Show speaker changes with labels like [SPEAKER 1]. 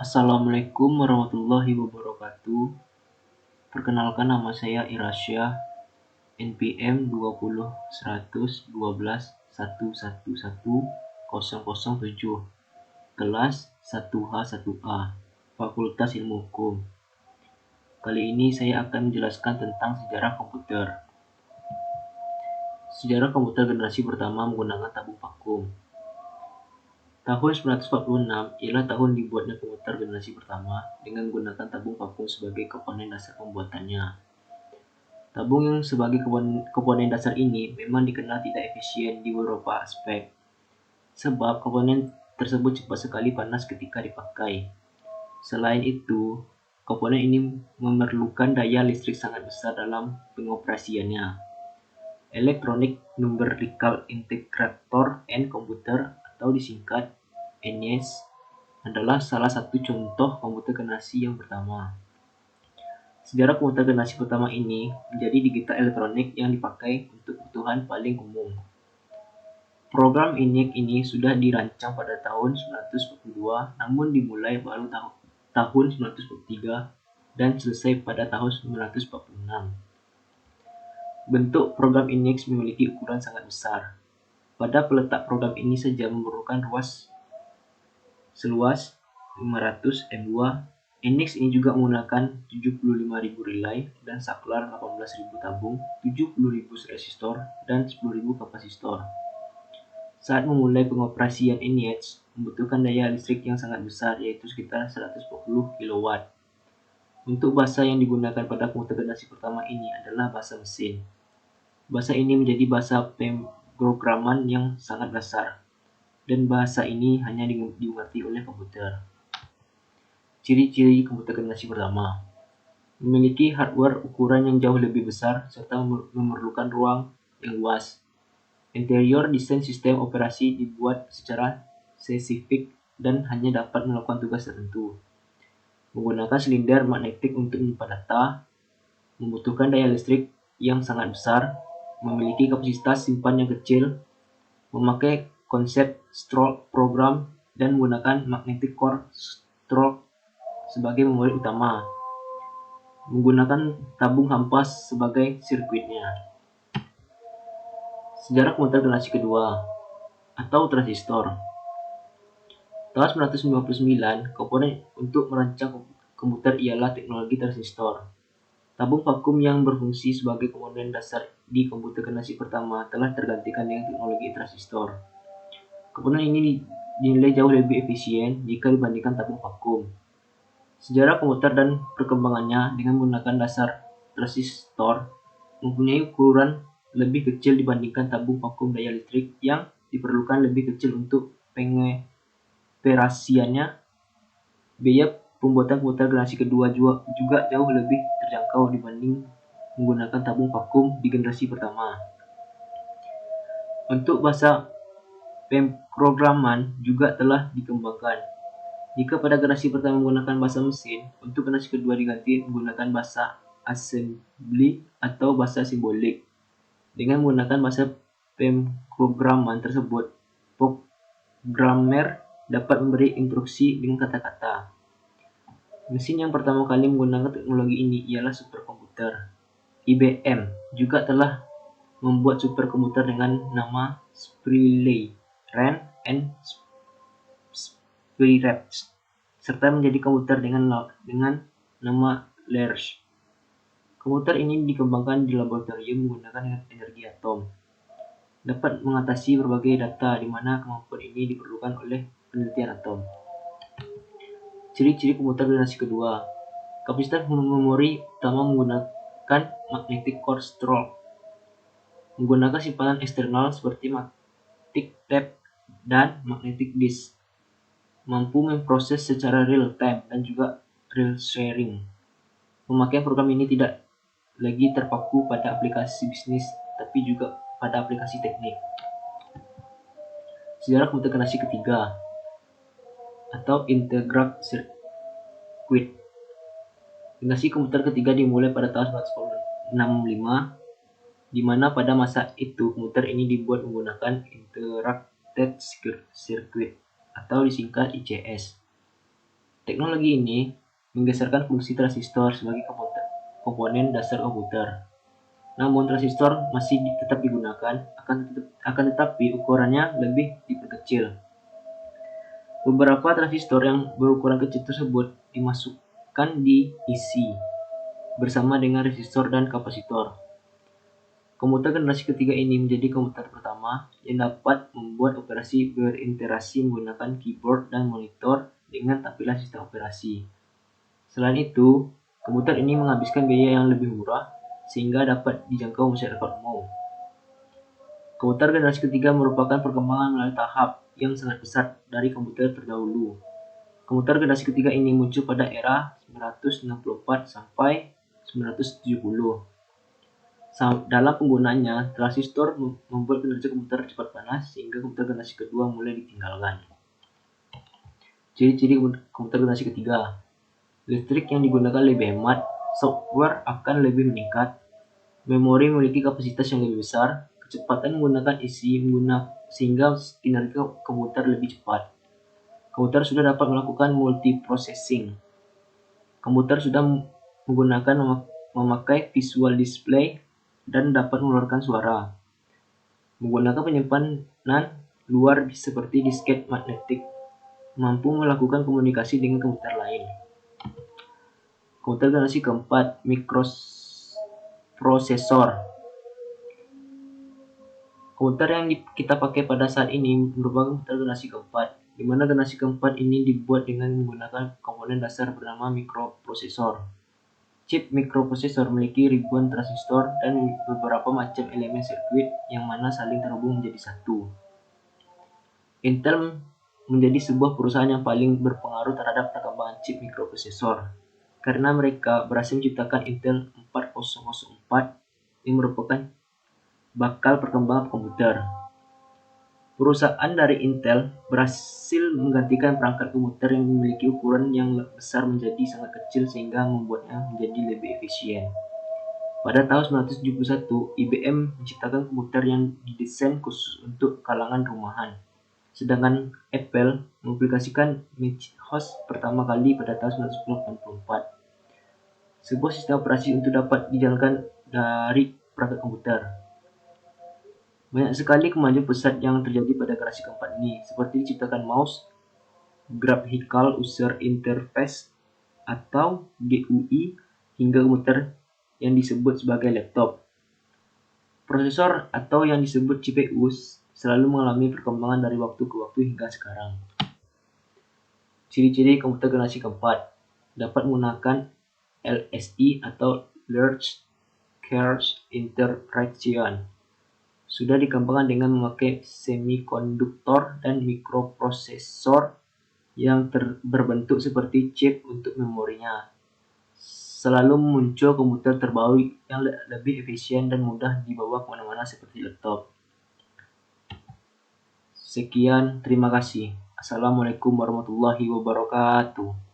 [SPEAKER 1] Assalamualaikum warahmatullahi wabarakatuh. Perkenalkan, nama saya Irasyah, NPM 20 100 12 11111007, kelas 1H1A, Fakultas Ilmu Hukum. Kali ini saya akan menjelaskan tentang sejarah komputer. Sejarah komputer generasi pertama menggunakan tabung vakum. Tahun 1946 ialah tahun dibuatnya komputer generasi pertama dengan menggunakan tabung vakum sebagai komponen dasar pembuatannya. Tabung yang sebagai komponen dasar ini memang dikenal tidak efisien di beberapa aspek, sebab komponen tersebut cepat sekali panas ketika dipakai. Selain itu, komponen ini memerlukan daya listrik sangat besar dalam pengoperasiannya. Electronic Numerical Integrator and Computer, atau disingkat ENIAC, adalah salah satu contoh komputer generasi yang pertama. Sejarah komputer generasi pertama ini menjadi digital elektronik yang dipakai untuk kebutuhan paling umum. Program ENIAC ini sudah dirancang pada tahun 1942, namun dimulai baru tahun 1943 dan selesai pada tahun 1946. Bentuk program ENIAC memiliki ukuran sangat besar. Pada peletak program ini saja memerlukan ruas seluas 500 M2. ENIAC ini juga menggunakan 75.000 relay dan saklar 18.000 tabung, 70.000 resistor, dan 10.000 kapasitor. Saat memulai pengoperasian ENIAC membutuhkan daya listrik yang sangat besar, yaitu sekitar 140 kW. Untuk bahasa yang digunakan pada komputer generasi pertama ini adalah bahasa mesin. Bahasa ini menjadi bahasa pemrograman yang sangat dasar, dan bahasa ini hanya dimengerti oleh komputer. Ciri-ciri komputer generasi pertama: memiliki hardware ukuran yang jauh lebih besar serta memerlukan ruang yang luas. Interior desain sistem operasi dibuat secara spesifik dan hanya dapat melakukan tugas tertentu. Menggunakan silinder magnetik untuk menyimpan data, membutuhkan daya listrik yang sangat besar, memiliki kapasitas simpan yang kecil, memakai konsep stroke program, dan menggunakan magnetic core stroke sebagai memori utama, menggunakan tabung hampas sebagai sirkuitnya. Sejarah komputer generasi kedua atau transistor. Tahun 1959, komponen untuk merancang komputer ialah teknologi transistor. Tabung vakum yang berfungsi sebagai komponen dasar di komputer generasi pertama telah tergantikan dengan teknologi transistor. Komponen ini dinilai jauh lebih efisien jika dibandingkan tabung vakum. Sejarah komputer dan perkembangannya dengan menggunakan dasar transistor mempunyai ukuran lebih kecil dibandingkan tabung vakum. Daya listrik yang diperlukan lebih kecil untuk pengoperasiannya. Biaya pembuatan komputer generasi kedua juga jauh lebih terjangkau dibanding menggunakan tabung vakum di generasi pertama. Untuk bahasa pemrograman juga telah dikembangkan. Jika pada generasi pertama menggunakan bahasa mesin, untuk generasi kedua diganti menggunakan bahasa assembly atau bahasa simbolik. Dengan menggunakan bahasa pemrograman tersebut, programmer dapat memberi instruksi dengan kata-kata. Mesin yang pertama kali menggunakan teknologi ini ialah superkomputer. IBM juga telah membuat superkomputer dengan nama Spirley, Ren, and Spirreps, serta menjadi komputer dengan nama Lerche. Komputer ini dikembangkan di laboratorium menggunakan energi atom. Dapat mengatasi berbagai data di mana kemampuan ini diperlukan oleh penelitian atom. Ciri-ciri komputer generasi kedua. Kapasitas memori utama menggunakan magnetic core stroke. Menggunakan simpanan eksternal seperti magnetic tape dan magnetic disk. Mampu memproses secara real time dan juga real sharing. Pemakaian program ini tidak lagi terpaku pada aplikasi bisnis, tapi juga pada aplikasi teknik. Sejarah komputer generasi ketiga atau integrated circuit. Generasi komputer ketiga dimulai pada tahun 1965, di mana pada masa itu komputer ini dibuat menggunakan integrated circuit atau disingkat ICS. Teknologi ini menggeserkan fungsi transistor sebagai komponen dasar komputer. Namun transistor masih tetap digunakan, akan tetapi ukurannya lebih diperkecil. Beberapa transistor yang berukuran kecil tersebut dimasukkan di IC bersama dengan resistor dan kapasitor. Komputer generasi ketiga ini menjadi komputer pertama yang dapat membuat operasi berinteraksi menggunakan keyboard dan monitor dengan tampilan sistem operasi. Selain itu, komputer ini menghabiskan biaya yang lebih murah sehingga dapat dijangkau masyarakat umum. Komputer generasi ketiga merupakan perkembangan melalui tahap yang sangat pesat dari komputer terdahulu. Komputer generasi ketiga ini muncul pada era 964 sampai 970. Dalam penggunaannya, transistor membuat kinerja komputer cepat panas sehingga komputer generasi kedua mulai ditinggalkan. Ciri-ciri komputer generasi ketiga: listrik yang digunakan lebih hemat, software akan lebih meningkat, memori memiliki kapasitas yang lebih besar, kecepatan menggunakan isi sehingga kinerja komputer lebih cepat. Komputer sudah dapat melakukan multiprocessing. Komputer sudah memakai visual display dan dapat mengeluarkan suara. Menggunakan penyimpanan luar seperti disket magnetik, mampu melakukan komunikasi dengan komputer lain. Komputer generasi keempat, mikroprosesor. Komputer yang kita pakai pada saat ini merupakan komputer generasi keempat, di mana generasi keempat ini dibuat dengan menggunakan komponen dasar bernama mikroprosesor. Chip mikroprosesor memiliki ribuan transistor dan beberapa macam elemen sirkuit yang mana saling terhubung menjadi satu. Intel menjadi sebuah perusahaan yang paling berpengaruh terhadap perkembangan chip mikroprosesor, karena mereka berhasil menciptakan Intel 4004 yang merupakan bakal perkembangan komputer. Perusahaan dari Intel berhasil menggantikan perangkat komputer yang memiliki ukuran yang besar menjadi sangat kecil sehingga membuatnya menjadi lebih efisien. Pada tahun 1971, IBM menciptakan komputer yang didesain khusus untuk kalangan rumahan. Sedangkan Apple mengaplikasikan Macintosh pertama kali pada tahun 1984. Sebuah sistem operasi untuk dapat dijalankan dari perangkat komputer. Banyak sekali kemajuan pesat yang terjadi pada generasi keempat ini, seperti diciptakan mouse, Graphical User Interface atau GUI, hingga komputer yang disebut sebagai laptop. Prosesor atau yang disebut CPU selalu mengalami perkembangan dari waktu ke waktu hingga sekarang. Ciri-ciri komputer generasi keempat: dapat menggunakan LSI atau Large Scale Integration. Sudah dikembangkan dengan memakai semikonduktor dan mikroprosesor yang berbentuk seperti chip untuk memorinya. Selalu muncul komputer terbaru yang lebih efisien dan mudah dibawa kemana-mana seperti laptop. Sekian, terima kasih. Assalamualaikum warahmatullahi wabarakatuh.